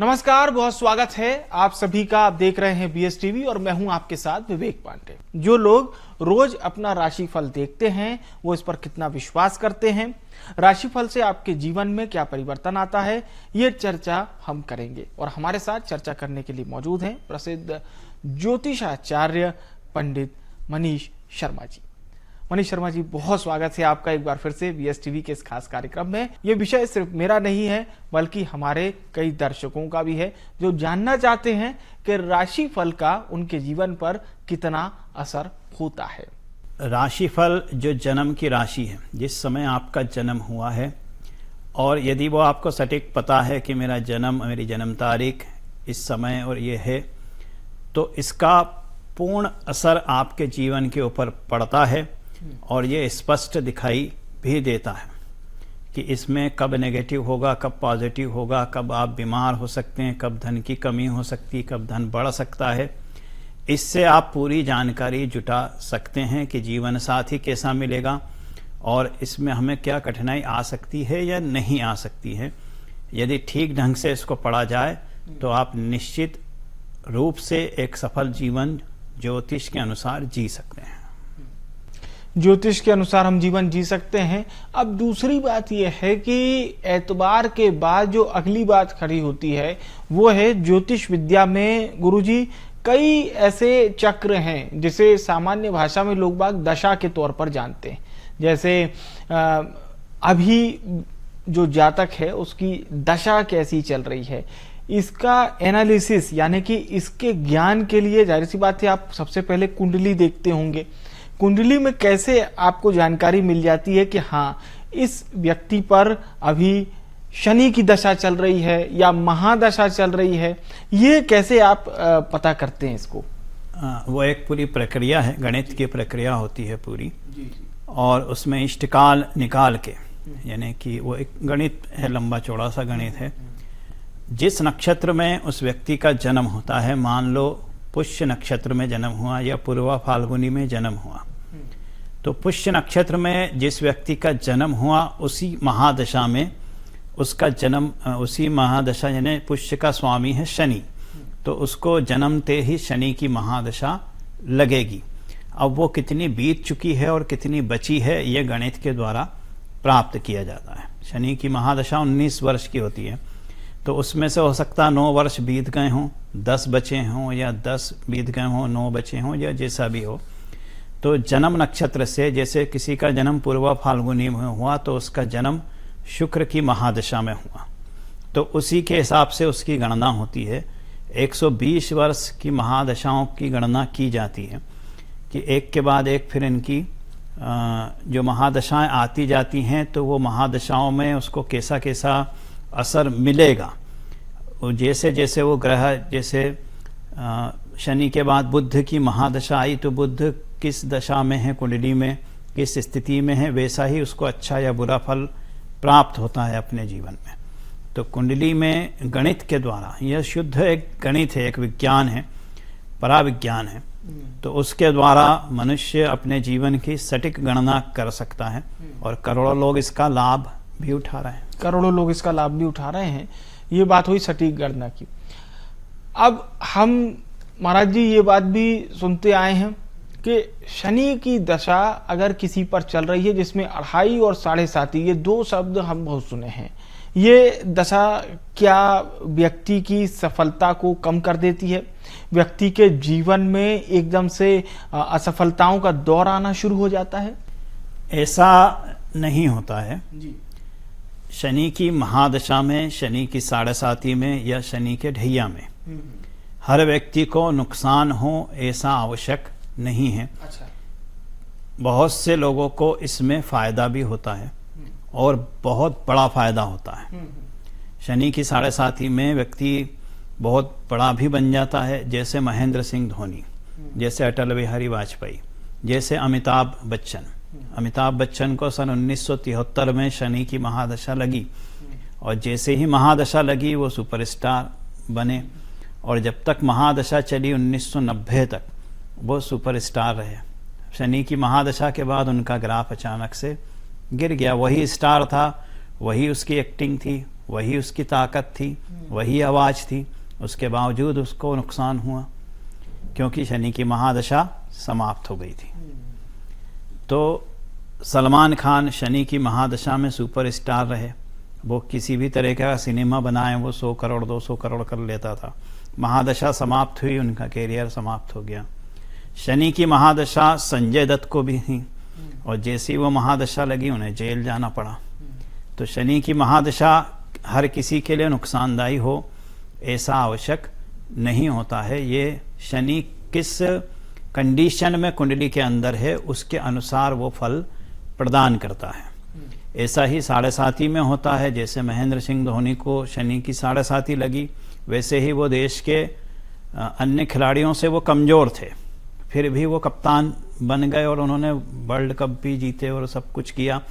नमस्कार, बहुत स्वागत है आप सभी का। आप देख रहे हैं बीएस टीवी और मैं हूं आपके साथ विवेक पांडे। जो लोग रोज अपना राशिफल देखते हैं वो इस पर कितना विश्वास करते हैं, राशिफल से आपके जीवन में क्या परिवर्तन आता है, ये चर्चा हम करेंगे। और हमारे साथ चर्चा करने के लिए मौजूद हैं प्रसिद्ध ज्योतिषाचार्य पंडित मनीष शर्मा जी। मनीष शर्मा जी, बहुत स्वागत है आपका एक बार फिर से बीएस टीवी के इस खास कार्यक्रम में। ये विषय सिर्फ मेरा नहीं है बल्कि हमारे कई दर्शकों का भी है जो जानना चाहते हैं कि राशिफल का उनके जीवन पर कितना असर होता है। राशिफल जो जन्म की राशि है, जिस समय आपका जन्म हुआ है, और यदि वो आपको सटीक पता है कि मेरा जन्म, मेरी जन्म तारीख इस समय और ये है, तो इसका पूर्ण असर आपके जीवन के ऊपर पड़ता है और ये स्पष्ट दिखाई भी देता है कि इसमें कब नेगेटिव होगा, कब पॉजिटिव होगा, कब आप बीमार हो सकते हैं, कब धन की कमी हो सकती है, कब धन बढ़ सकता है। इससे आप पूरी जानकारी जुटा सकते हैं कि जीवन साथी कैसा मिलेगा और इसमें हमें क्या कठिनाई आ सकती है या नहीं आ सकती है। यदि ठीक ढंग से इसको पढ़ा जाए तो आप निश्चित रूप से एक सफल जीवन ज्योतिष के अनुसार जी सकते हैं। ज्योतिष के अनुसार हम जीवन जी सकते हैं। अब दूसरी बात यह है कि एतबार के बाद जो अगली बात खड़ी होती है वो है ज्योतिष विद्या में गुरुजी कई ऐसे चक्र हैं जिसे सामान्य भाषा में लोग बाग दशा के तौर पर जानते हैं। जैसे अभी जो जातक है उसकी दशा कैसी चल रही है, इसका एनालिसिस यानी कि इसके ज्ञान के लिए जाहिर सी बात है आप सबसे पहले कुंडली देखते होंगे। कुंडली में कैसे आपको जानकारी मिल जाती है कि हाँ इस व्यक्ति पर अभी शनि की दशा चल रही है या महादशा चल रही है, ये कैसे आप पता करते हैं इसको? वो एक पूरी प्रक्रिया है, गणित की प्रक्रिया होती है पूरी। और उसमें इष्टकाल निकाल के, यानी कि वो एक गणित है, लंबा चौड़ा सा गणित है। जिस नक्षत्र में उस व्यक्ति का जन्म होता है, मान लो पुष्य नक्षत्र में जन्म हुआ या पूर्वा फाल्गुनी में जन्म हुआ, तो पुष्य नक्षत्र में जिस व्यक्ति का जन्म हुआ उसी महादशा में उसका जन्म, उसी महादशा यानी पुष्य का स्वामी है शनि, तो उसको जन्मते ही शनि की महादशा लगेगी। अब वो कितनी बीत चुकी है और कितनी बची है ये गणित के द्वारा प्राप्त किया जाता है। शनि की महादशा 19 वर्ष की होती है, तो उसमें से हो सकता है 9 वर्ष बीत गए हों, 10 बचे हों या 10 बीत गए हों, 9 बचे हों या जैसा भी हो। तो जन्म नक्षत्र से, जैसे किसी का जन्म पूर्वा फाल्गुनी में हुआ तो उसका जन्म शुक्र की महादशा में हुआ, तो उसी के हिसाब से उसकी गणना होती है। 120 वर्ष की महादशाओं की गणना की जाती है कि एक के बाद एक फिर इनकी जो महादशाएं आती जाती हैं तो वो महादशाओं में उसको कैसा कैसा असर मिलेगा। जैसे जैसे वो ग्रह, जैसे शनि के बाद बुध की महादशा आई तो बुध किस दशा में है, कुंडली में किस स्थिति में है, वैसा ही उसको अच्छा या बुरा फल प्राप्त होता है अपने जीवन में। तो कुंडली में गणित के द्वारा, यह शुद्ध एक गणित है, एक विज्ञान है, पराविज्ञान है, तो उसके द्वारा मनुष्य अपने जीवन की सटीक गणना कर सकता है और करोड़ों लोग इसका लाभ भी उठा रहे हैं। करोड़ों लोग इसका लाभ भी उठा रहे हैं। ये बात हुई सटीक गणना की। अब हम महाराज जी ये बात भी सुनते आए हैं कि शनि की दशा अगर किसी पर चल रही है जिसमें 2.5 और 7.5 ये 2 शब्द हम बहुत सुने हैं, ये दशा क्या व्यक्ति की सफलता को कम कर देती है? व्यक्ति के जीवन में एकदम से असफलताओं का दौर आना शुरू हो जाता है? ऐसा नहीं होता है जी। शनि की महादशा में, शनि की 7.5 में या शनि के ढैया में हर व्यक्ति को नुकसान हो ऐसा आवश्यक नहीं है। अच्छा। बहुत से लोगों को इसमें फायदा भी होता है और बहुत बड़ा फायदा होता है। शनि की 7.5 में व्यक्ति बहुत बड़ा भी बन जाता है, जैसे महेंद्र सिंह धोनी, जैसे अटल बिहारी वाजपेयी, जैसे अमिताभ बच्चन। अमिताभ बच्चन को सन 1973 में शनि की महादशा लगी और जैसे ही महादशा लगी वो सुपरस्टार बने और जब तक महादशा चली 1990 तक वो सुपरस्टार रहे। शनि की महादशा के बाद उनका ग्राफ अचानक से गिर गया। वही स्टार था, वही उसकी एक्टिंग थी, वही उसकी ताकत थी, वही आवाज़ थी, उसके बावजूद उसको नुकसान हुआ क्योंकि शनि की महादशा समाप्त हो गई थी। तो सलमान खान शनि की महादशा में सुपरस्टार रहे। वो किसी भी तरह का सिनेमा बनाए वो 100 करोड़ 200 करोड़ कर लेता था। महादशा समाप्त हुई, उनका कैरियर समाप्त हो गया। शनि की महादशा संजय दत्त को भी थी और जैसी वो महादशा लगी उन्हें जेल जाना पड़ा। तो शनि की महादशा हर किसी के लिए नुकसानदायी हो ऐसा आवश्यक नहीं होता है। ये शनि किस कंडीशन में कुंडली के अंदर है उसके अनुसार वो फल प्रदान करता है। ऐसा ही 7.5 में होता है। जैसे महेंद्र सिंह धोनी को शनि की 7.5 लगी, वैसे ही वो देश के अन्य खिलाड़ियों से वो कमज़ोर थे, फिर भी वो कप्तान बन गए और उन्होंने वर्ल्ड कप भी जीते और सब कुछ किया।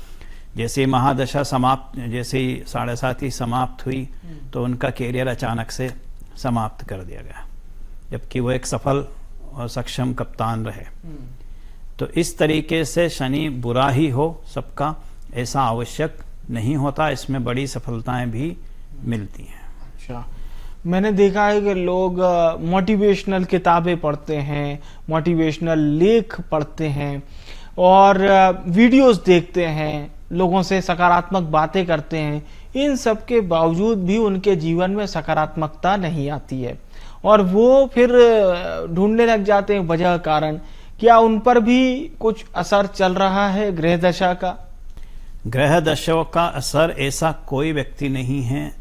जैसे महादशा समाप्त, जैसे ही 7.5 समाप्त हुई तो उनका कैरियर अचानक से समाप्त कर दिया गया, जबकि वो एक सफल और सक्षम कप्तान रहे। तो इस तरीके से शनि बुरा ही हो सबका ऐसा आवश्यक नहीं होता, इसमें बड़ी सफलताएं भी मिलती हैं। अच्छा, मैंने देखा है कि लोग मोटिवेशनल किताबें पढ़ते हैं, मोटिवेशनल लेख पढ़ते हैं और वीडियोस देखते हैं, लोगों से सकारात्मक बातें करते हैं। इन सब के बावजूद भी उनके जीवन में सकारात्मकता नहीं आती है और वो फिर ढूंढने लग जाते हैं वजह कारण। क्या उन पर भी कुछ असर चल रहा है ग्रह दशा का? ग्रह दशाओं का असर ऐसा कोई व्यक्ति नहीं है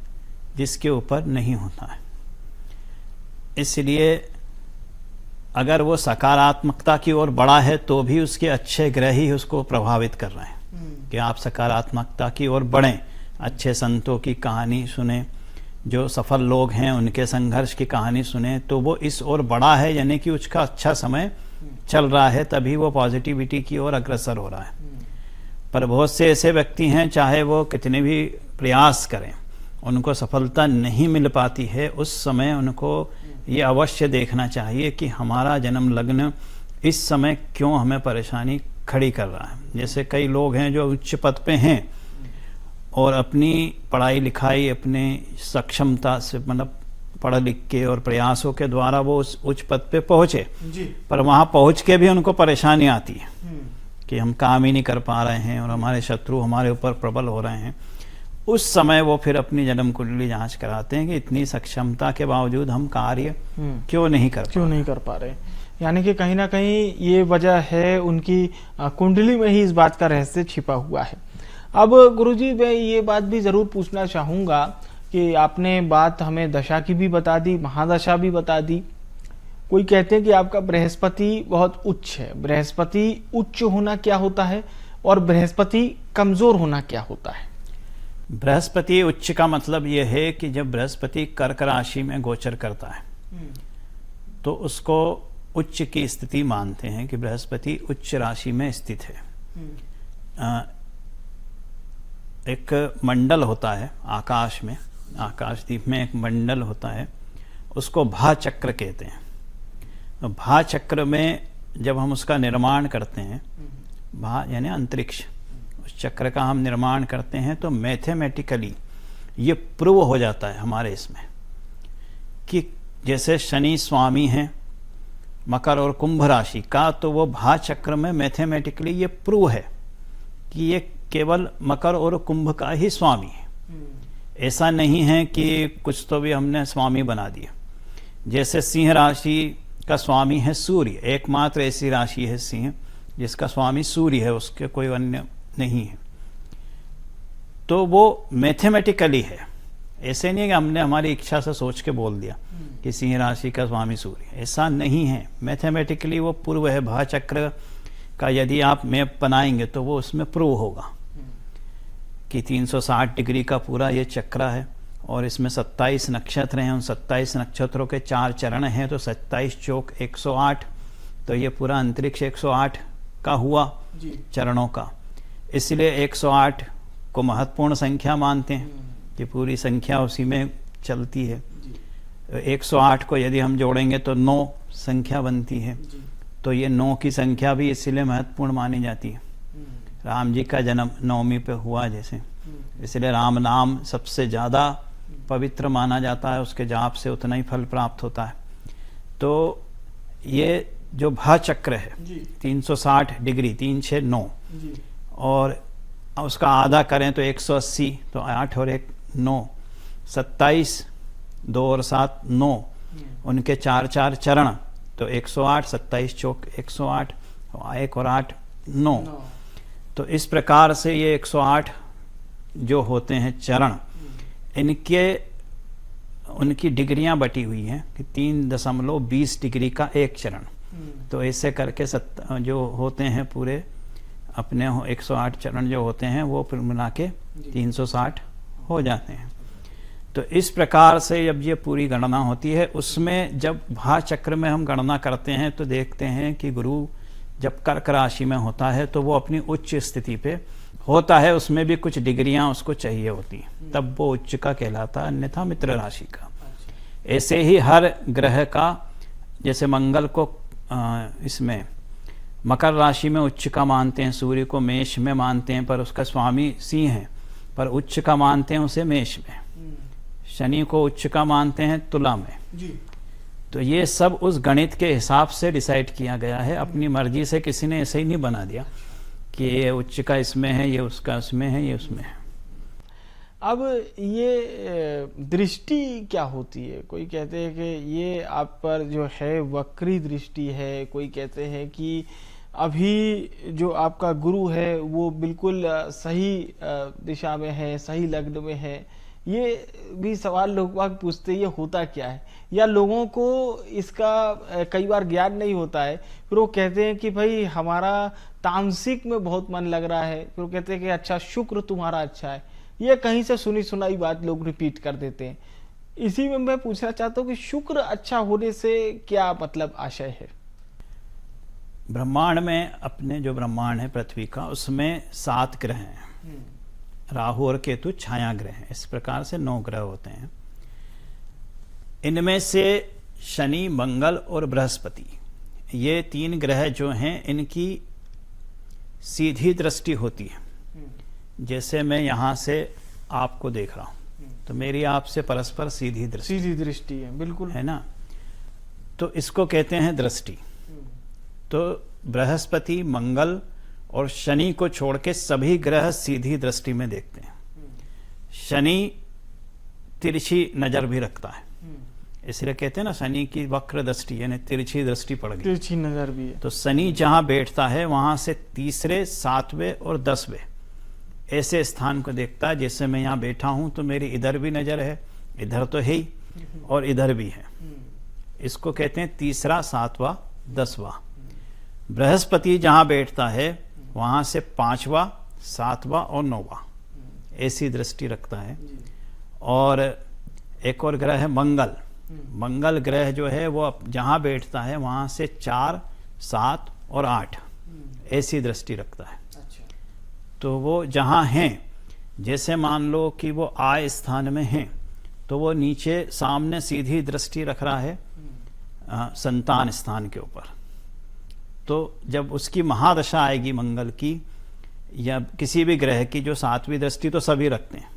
जिसके ऊपर नहीं होता है। इसलिए अगर वो सकारात्मकता की ओर बढ़ा है तो भी उसके अच्छे ग्रह ही उसको प्रभावित कर रहे हैं कि आप सकारात्मकता की ओर बढ़ें, अच्छे संतों की कहानी सुने, जो सफल लोग हैं उनके संघर्ष की कहानी सुने, तो वो इस ओर बढ़ा है, यानी कि उसका अच्छा समय चल रहा है, तभी वो पॉजिटिविटी की ओर अग्रसर हो रहा है। पर बहुत से ऐसे व्यक्ति हैं चाहे वो कितने भी प्रयास करें उनको सफलता नहीं मिल पाती है। उस समय उनको ये अवश्य देखना चाहिए कि हमारा जन्म लग्न इस समय क्यों हमें परेशानी खड़ी कर रहा है। जैसे कई लोग हैं जो उच्च पद पे हैं और अपनी पढ़ाई लिखाई अपने सक्षमता से मतलब पढ़ लिख के और प्रयासों के द्वारा वो उस उच्च पद पे पहुंचे, पर वहां पहुंच के भी उनको परेशानी आती है कि हम काम ही नहीं कर पा रहे हैं और हमारे शत्रु हमारे ऊपर प्रबल हो रहे हैं। उस समय वो फिर अपनी जन्म कुंडली जांच कराते हैं कि इतनी सक्षमता के बावजूद हम कार्य क्यों नहीं कर पा रहे। यानी कि कहीं ना कहीं ये वजह है उनकी कुंडली में ही इस बात का रहस्य छिपा हुआ है। अब गुरुजी मैं ये बात भी जरूर पूछना चाहूंगा कि आपने बात हमें दशा की भी बता दी, महादशा भी बता दी। कोई कहते हैं कि आपका बृहस्पति बहुत उच्च है। बृहस्पति उच्च होना क्या होता है और बृहस्पति कमजोर होना क्या होता है? बृहस्पति उच्च का मतलब यह है कि जब बृहस्पति कर्क राशि में गोचर करता है तो उसको उच्च की स्थिति मानते हैं कि बृहस्पति उच्च राशि में स्थित है। एक मंडल होता है आकाश में, आकाशदीप में एक मंडल होता है, उसको भा चक्र कहते हैं। तो भा चक्र में जब हम उसका निर्माण करते हैं, भा यानी अंतरिक्ष, उस चक्र का हम निर्माण करते हैं तो मैथमेटिकली ये प्रूव हो जाता है हमारे इसमें कि जैसे शनि स्वामी हैं मकर और कुंभ राशि का, तो वो भा चक्र में मैथमेटिकली ये प्रूव है कि ये केवल मकर और कुंभ का ही स्वामी है। ऐसा नहीं है कि कुछ तो भी हमने स्वामी बना दिया। जैसे सिंह राशि का स्वामी है सूर्य, एकमात्र ऐसी राशि है सिंह जिसका स्वामी सूर्य है, उसके कोई अन्य नहीं है। तो वो मैथमेटिकली है, ऐसे नहीं है कि हमने हमारी इच्छा से सोच के बोल दिया कि सिंह राशि का स्वामी सूर्य, ऐसा नहीं है। मैथमेटिकली वो पूर्व है। भा चक्र का यदि आप मैप बनाएंगे तो वो उसमें प्रूव होगा कि 360 डिग्री का पूरा ये चक्र है और इसमें 27 नक्षत्र हैं। उन 27 नक्षत्रों के 4 चरण हैं, तो 27 चौक 108, तो ये पूरा अंतरिक्ष 108 का हुआ चरणों का। इसलिए 108 को महत्वपूर्ण संख्या मानते हैं कि पूरी संख्या उसी में चलती है। 108 को यदि हम जोड़ेंगे तो 9 संख्या बनती है, तो ये 9 की संख्या भी इसलिए महत्वपूर्ण मानी जाती है। राम जी का जन्म 9वीं पे हुआ, जैसे इसलिए राम नाम सबसे ज़्यादा पवित्र माना जाता है, उसके जाप से उतना ही फल प्राप्त होता है। तो ये जो भा चक्र है 360 डिग्री 3 6 9 और उसका आधा करें तो 180, तो 8 और 1 9 27, 2 और 7 9, उनके 4 4 चरण तो 108, 27 चौक 108, 1 और 8 9। तो इस प्रकार से ये 108 जो होते हैं चरण, उनकी डिग्रियां बटी हुई हैं कि 3.20 डिग्री का एक चरण। तो ऐसे करके जो होते हैं पूरे अपने 108 चरण जो होते हैं वो फिर मिला के 360 हो जाते हैं। तो इस प्रकार से जब ये पूरी गणना होती है, उसमें जब भा चक्र में हम गणना करते हैं तो देखते हैं कि गुरु जब कर्क राशि में होता है तो वो अपनी उच्च स्थिति पे होता है, उसमें भी कुछ डिग्रियां उसको चाहिए होती हैं, तब वो उच्च का कहलाता है, अन्यथा मित्र राशि का। ऐसे ही हर ग्रह का, जैसे मंगल को इसमें मकर राशि में उच्च का मानते हैं, सूर्य को मेष में मानते हैं पर उसका स्वामी सिंह है, पर उच्च का मानते हैं उसे मेष में। शनि को उच्च का मानते हैं तुला में जी। तो ये सब उस गणित के हिसाब से डिसाइड किया गया है, अपनी मर्जी से किसी ने ऐसे ही नहीं बना दिया कि ये उच्च का इसमें है, ये उसका उसमें है, ये उसमें है। अब ये दृष्टि क्या होती है? कोई कहते हैं कि ये आप पर जो है वक्री दृष्टि है, कोई कहते हैं कि अभी जो आपका गुरु है वो बिल्कुल सही दिशा में है, सही लग्न में है। ये भी सवाल लोग बाग पूछते हैं, ये होता क्या है? या लोगों को इसका कई बार ज्ञान नहीं होता है, फिर वो कहते हैं कि भाई हमारा तामसिक में बहुत मन लग रहा है, फिर वो कहते हैं कि अच्छा शुक्र तुम्हारा अच्छा है। ये कहीं से सुनी सुनाई बात लोग रिपीट कर देते हैं। इसी में मैं पूछना चाहता हूँ कि शुक्र अच्छा होने से क्या मतलब आशय है? ब्रह्मांड में, अपने जो ब्रह्मांड है पृथ्वी का, उसमें 7 ग्रह हैं। राहु और केतु छाया ग्रह हैं। इस प्रकार से 9 ग्रह होते हैं। इनमें से शनि, मंगल और बृहस्पति, ये 3 ग्रह जो हैं इनकी सीधी दृष्टि होती है। जैसे मैं यहाँ से आपको देख रहा हूँ तो मेरी आपसे परस्पर सीधी दृष्टि है, बिल्कुल है ना। तो इसको कहते हैं दृष्टि। तो बृहस्पति, मंगल और शनि को छोड़ के सभी ग्रह सीधी दृष्टि में देखते हैं। शनि तिरछी नजर भी रखता है, इसलिए कहते हैं ना शनि की वक्र दृष्टि यानी तिरछी दृष्टि पड़ गई, तिरछी नजर भी है। तो शनि जहां बैठता है वहां से 3रे, 7वें और 10वें ऐसे स्थान को देखता है। जैसे मैं यहाँ बैठा हूं तो मेरी इधर भी नजर है, इधर तो है ही और इधर भी है। इसको कहते हैं 3रा, 7वां, 10वां। बृहस्पति जहां बैठता है वहां से 5वां, 7वां और 9वां ऐसी दृष्टि रखता है। और एक और ग्रह है मंगल। मंगल ग्रह जो है वो जहां बैठता है वहां से 4, 7 और 8 ऐसी दृष्टि रखता है। तो वो जहां हैं, जैसे मान लो कि वो आय स्थान में हैं तो वो नीचे सामने सीधी दृष्टि रख रहा है संतान स्थान के ऊपर। तो जब उसकी महादशा आएगी मंगल की या किसी भी ग्रह की, जो 7वीं दृष्टि तो सभी रखते हैं,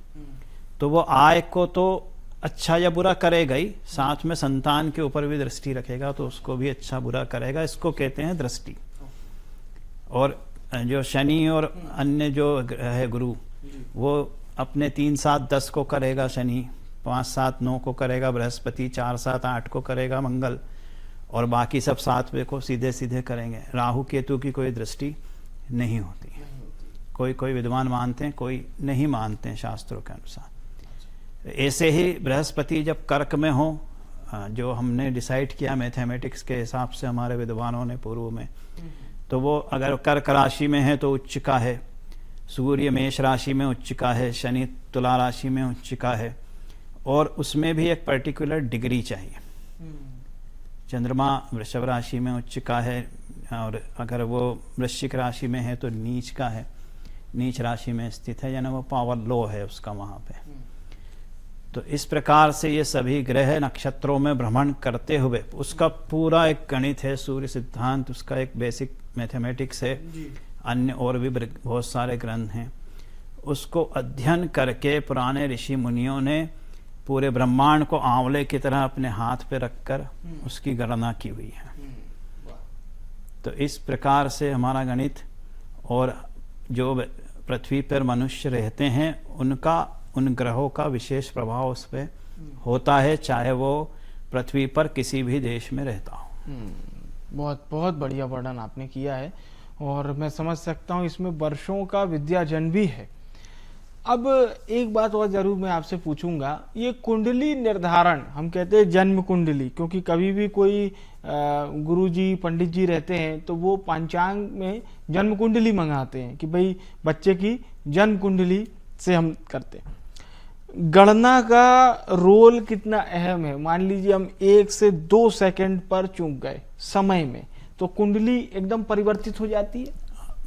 तो वो आय को तो अच्छा या बुरा करेगा ही, साथ में संतान के ऊपर भी दृष्टि रखेगा तो उसको भी अच्छा बुरा करेगा। इसको कहते हैं दृष्टि। और जो शनि और अन्य जो ग्रह है गुरु, वो अपने 3, 7, 10 को करेगा शनि, 5, 7, 9 को करेगा बृहस्पति, 4, 7, 8 को करेगा मंगल, और बाकी सब 7वें को सीधे सीधे करेंगे। राहु केतु की कोई दृष्टि नहीं होती। कोई विद्वान मानते हैं, कोई नहीं मानते हैं शास्त्रों के अनुसार। ऐसे ही बृहस्पति जब कर्क में हो, जो हमने डिसाइड किया मैथमेटिक्स के हिसाब से हमारे विद्वानों ने पूर्व में, तो वो अगर कर्क राशि में है तो उच्च का है, सूर्य मेष राशि में उच्च का है, शनि तुला राशि में उच्च का है, और उसमें भी एक पर्टिकुलर डिग्री चाहिए। चंद्रमा वृषभ राशि में उच्च का है, और अगर वो वृश्चिक राशि में है तो नीच का है, नीच राशि में स्थित है, यानी वो पावर लो है उसका वहाँ पे। तो इस प्रकार से ये सभी ग्रह नक्षत्रों में भ्रमण करते हुए, उसका पूरा एक गणित है, सूर्य सिद्धांत, उसका एक बेसिक मैथमेटिक्स है, अन्य और भी बहुत सारे ग्रंथ हैं, उसको अध्ययन करके पुराने ऋषि मुनियों ने पूरे ब्रह्मांड को आंवले की तरह अपने हाथ पे रखकर उसकी गणना की हुई है। तो इस प्रकार से हमारा गणित और जो पृथ्वी पर मनुष्य रहते हैं उनका, उन ग्रहों का विशेष प्रभाव उस पर होता है, चाहे वो पृथ्वी पर किसी भी देश में रहता हो। बहुत बहुत बढ़िया वर्णन आपने किया है और मैं समझ सकता हूँ इसमें वर्षों का विद्याजन भी है। अब एक बात और जरूर मैं आपसे पूछूंगा, ये कुंडली निर्धारण, हम कहते हैं जन्म कुंडली, क्योंकि कभी भी कोई गुरुजी पंडित जी रहते हैं तो वो पंचांग में जन्म कुंडली मंगाते हैं कि भाई बच्चे की जन्म कुंडली से हम करते हैं। गणना का रोल कितना अहम है? मान लीजिए हम 1 से 2 सेकंड पर चूक गए समय में, तो कुंडली एकदम परिवर्तित हो जाती है?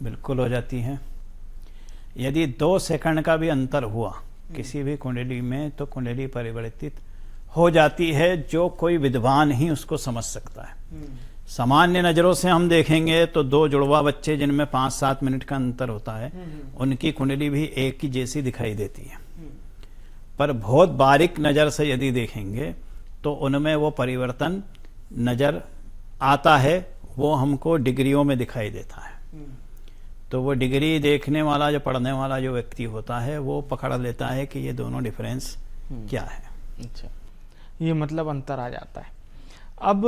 बिल्कुल हो जाती है। यदि 2 सेकंड का भी अंतर हुआ किसी भी कुंडली में तो कुंडली परिवर्तित हो जाती है, जो कोई विद्वान ही उसको समझ सकता है। सामान्य नजरों से हम देखेंगे तो 2 जुड़वा बच्चे जिनमें 5-7 मिनट का अंतर होता है, उनकी कुंडली भी एक ही जैसी दिखाई देती है। पर बहुत बारीक नजर से यदि देखेंगे तो उनमें वो परिवर्तन नजर आता है, वो हमको डिग्रियों में दिखाई देता है। तो वो डिग्री देखने वाला, जो पढ़ने वाला जो व्यक्ति होता है, वो पकड़ लेता है कि ये दोनों डिफरेंस क्या है। अच्छा, ये मतलब अंतर आ जाता है। अब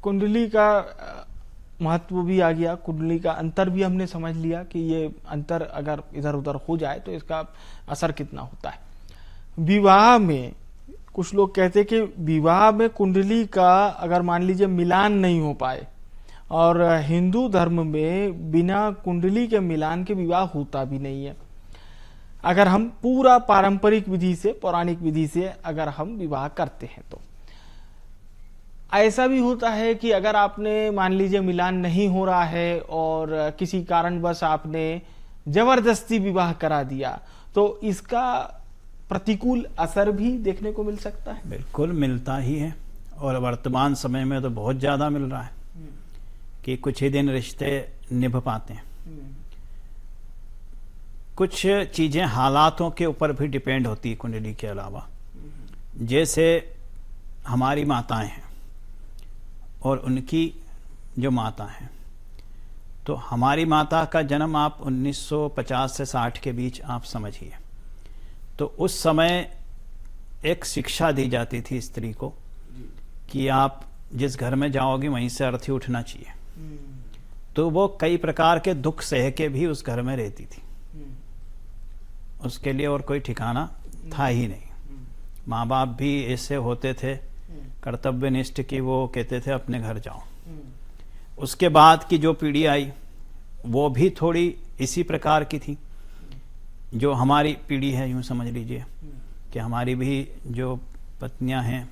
कुंडली का महत्व भी आ गया, कुंडली का अंतर भी हमने समझ लिया कि ये अंतर अगर इधर उधर हो जाए तो इसका असर कितना होता है। विवाह में कुछ लोग कहते हैं कि विवाह में कुंडली का अगर मान लीजिए मिलान नहीं हो पाए, और हिंदू धर्म में बिना कुंडली के मिलान के विवाह होता भी नहीं है। अगर हम पूरा पारंपरिक विधि से, पौराणिक विधि से अगर हम विवाह करते हैं तो ऐसा भी होता है कि अगर आपने मान लीजिए मिलान नहीं हो रहा है और किसी कारणवश आपने जबरदस्ती विवाह करा दिया, तो इसका प्रतिकूल असर भी देखने को मिल सकता है? बिल्कुल मिलता ही है, और वर्तमान समय में तो बहुत ज्यादा मिल रहा है कि कुछ ही दिन रिश्ते निभ पाते हैं। कुछ चीजें हालातों के ऊपर भी डिपेंड होती है कुंडली के अलावा। जैसे हमारी माताएं हैं और उनकी जो माता हैं, तो हमारी माता का जन्म आप 1950 से 60 के बीच आप समझिए, तो उस समय एक शिक्षा दी जाती थी स्त्री को कि आप जिस घर में जाओगे वहीं से अर्थी उठना चाहिए। तो वो कई प्रकार के दुख सह के भी उस घर में रहती थी, उसके लिए और कोई ठिकाना था ही नहीं। माँ बाप भी ऐसे होते थे कर्तव्यनिष्ठ कि वो कहते थे अपने घर जाओ। उसके बाद की जो पीढ़ी आई वो भी थोड़ी इसी प्रकार की थी। जो हमारी पीढ़ी है, यूं समझ लीजिए कि हमारी भी जो पत्नियां हैं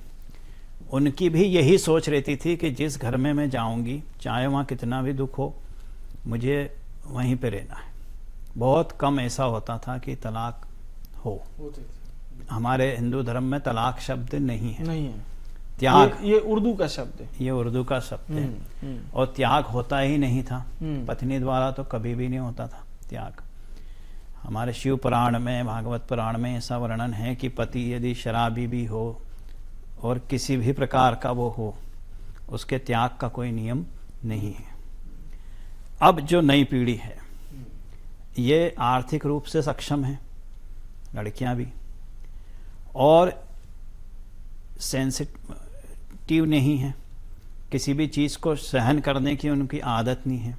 उनकी भी यही सोच रहती थी कि जिस घर में मैं जाऊंगी चाहे वहाँ कितना भी दुख हो, मुझे वहीं पे रहना है। बहुत कम ऐसा होता था कि तलाक हो। हमारे हिंदू धर्म में तलाक शब्द नहीं है, नहीं है। त्याग, ये उर्दू का शब्द है, ये उर्दू का शब्द है। और त्याग होता ही नहीं था, पत्नी द्वारा तो कभी भी नहीं होता था त्याग। हमारे शिव पुराण में, भागवत पुराण में ऐसा वर्णन है कि पति यदि शराबी भी हो और किसी भी प्रकार का वो हो, उसके त्याग का कोई नियम नहीं है। अब जो नई पीढ़ी है ये आर्थिक रूप से सक्षम है, लड़कियां भी, और सेंसिटिव नहीं है, किसी भी चीज को सहन करने की उनकी आदत नहीं है।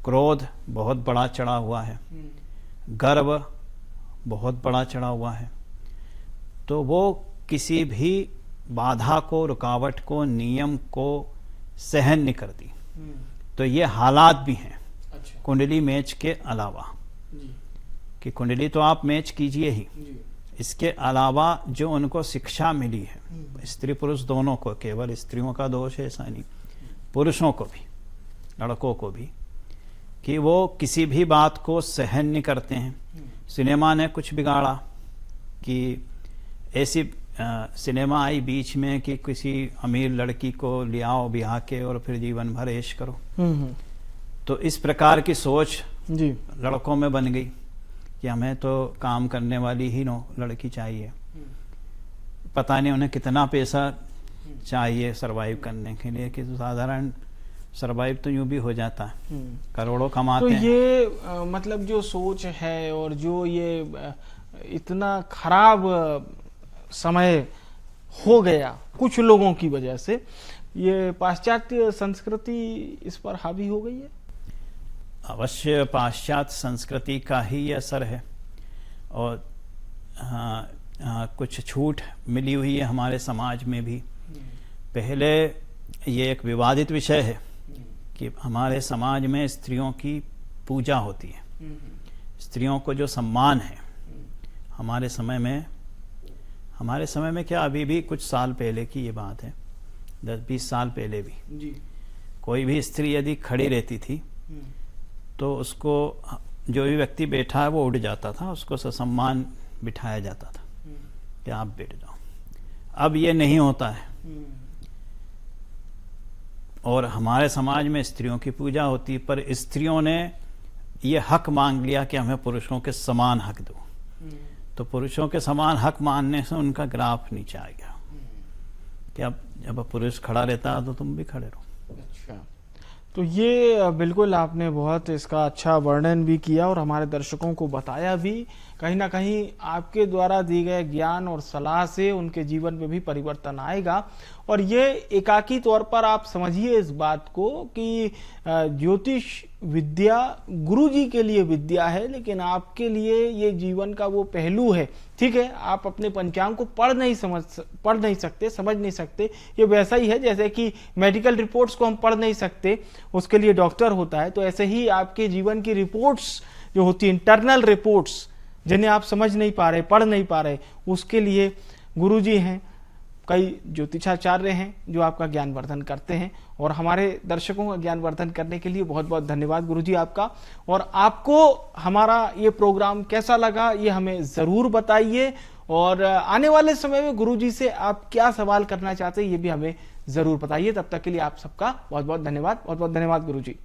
क्रोध बहुत बड़ा चढ़ा हुआ है, गर्व बहुत बड़ा चढ़ा हुआ है, तो वो किसी भी बाधा को, रुकावट को, नियम को सहन नहीं करती। तो ये हालात भी हैं। अच्छा। कुंडली मैच के अलावा कि कुंडली तो आप मैच कीजिए ही, इसके अलावा जो उनको शिक्षा मिली है, स्त्री पुरुष दोनों को, केवल स्त्रियों का दोष है ऐसा नहीं, पुरुषों को भी, लड़कों को भी, कि वो किसी भी बात को सहन नहीं करते हैं। सिनेमा ने कुछ बिगाड़ा कि ऐसी सिनेमा आई बीच में कि किसी अमीर लड़की को ले आओ ब्याह के और फिर जीवन भर ऐश करो। तो इस प्रकार की सोच जी लड़कों में बन गई कि हमें तो काम करने वाली ही लड़की चाहिए। पता नहीं उन्हें कितना पैसा चाहिए सरवाइव करने के लिए, कि तो साधारण सरवाइव तो यूं भी हो जाता है, करोड़ों कमाते हैं। तो ये मतलब जो सोच है और जो ये इतना खराब समय हो गया कुछ लोगों की वजह से, ये पाश्चात्य संस्कृति इस पर हावी हो गई है। अवश्य पाश्चात्य संस्कृति का ही असर है, और कुछ छूट मिली हुई है हमारे समाज में भी। पहले ये एक विवादित विषय है कि हमारे समाज में स्त्रियों की पूजा होती है, स्त्रियों को जो सम्मान है हमारे समय में क्या, अभी भी कुछ साल पहले की ये बात है, 10-20 साल पहले भी जी। कोई भी स्त्री यदि खड़ी रहती थी तो उसको, जो भी व्यक्ति बैठा है वो उठ जाता था, उसको ससम्मान बिठाया जाता था कि आप बैठ जाओ। अब ये नहीं होता है, और हमारे समाज में स्त्रियों की पूजा होती, पर स्त्रियों ने ये हक मांग लिया कि हमें पुरुषों के समान हक दो। तो पुरुषों के समान हक मानने से उनका ग्राफ नीचे आ गया कि अब जब पुरुष खड़ा रहता है तो तुम भी खड़े रहो। अच्छा, तो ये बिल्कुल आपने बहुत इसका अच्छा वर्णन भी किया और हमारे दर्शकों को बताया भी। कहीं ना कहीं आपके द्वारा दिए गए ज्ञान और सलाह से उनके जीवन में भी परिवर्तन आएगा। और ये एकाकी तौर पर आप समझिए इस बात को कि ज्योतिष विद्या गुरुजी के लिए विद्या है, लेकिन आपके लिए ये जीवन का वो पहलू है। ठीक है, आप अपने पंचांग को पढ़ नहीं सकते, समझ नहीं सकते। ये वैसा ही है जैसे कि मेडिकल रिपोर्ट्स को हम पढ़ नहीं सकते, उसके लिए डॉक्टर होता है। तो ऐसे ही आपके जीवन की रिपोर्ट्स जो होती है, इंटरनल रिपोर्ट्स, जिन्हें आप समझ नहीं पा रहे, पढ़ नहीं पा रहे, उसके लिए गुरुजी हैं, कई ज्योतिषाचार्य हैं जो आपका ज्ञानवर्धन करते हैं। और हमारे दर्शकों का ज्ञानवर्धन करने के लिए बहुत बहुत धन्यवाद गुरुजी आपका। और आपको हमारा ये प्रोग्राम कैसा लगा ये हमें ज़रूर बताइए, और आने वाले समय में गुरुजी से आप क्या सवाल करना चाहते हैं ये भी हमें ज़रूर बताइए। तब तक के लिए आप सबका बहुत बहुत धन्यवाद गुरुजी।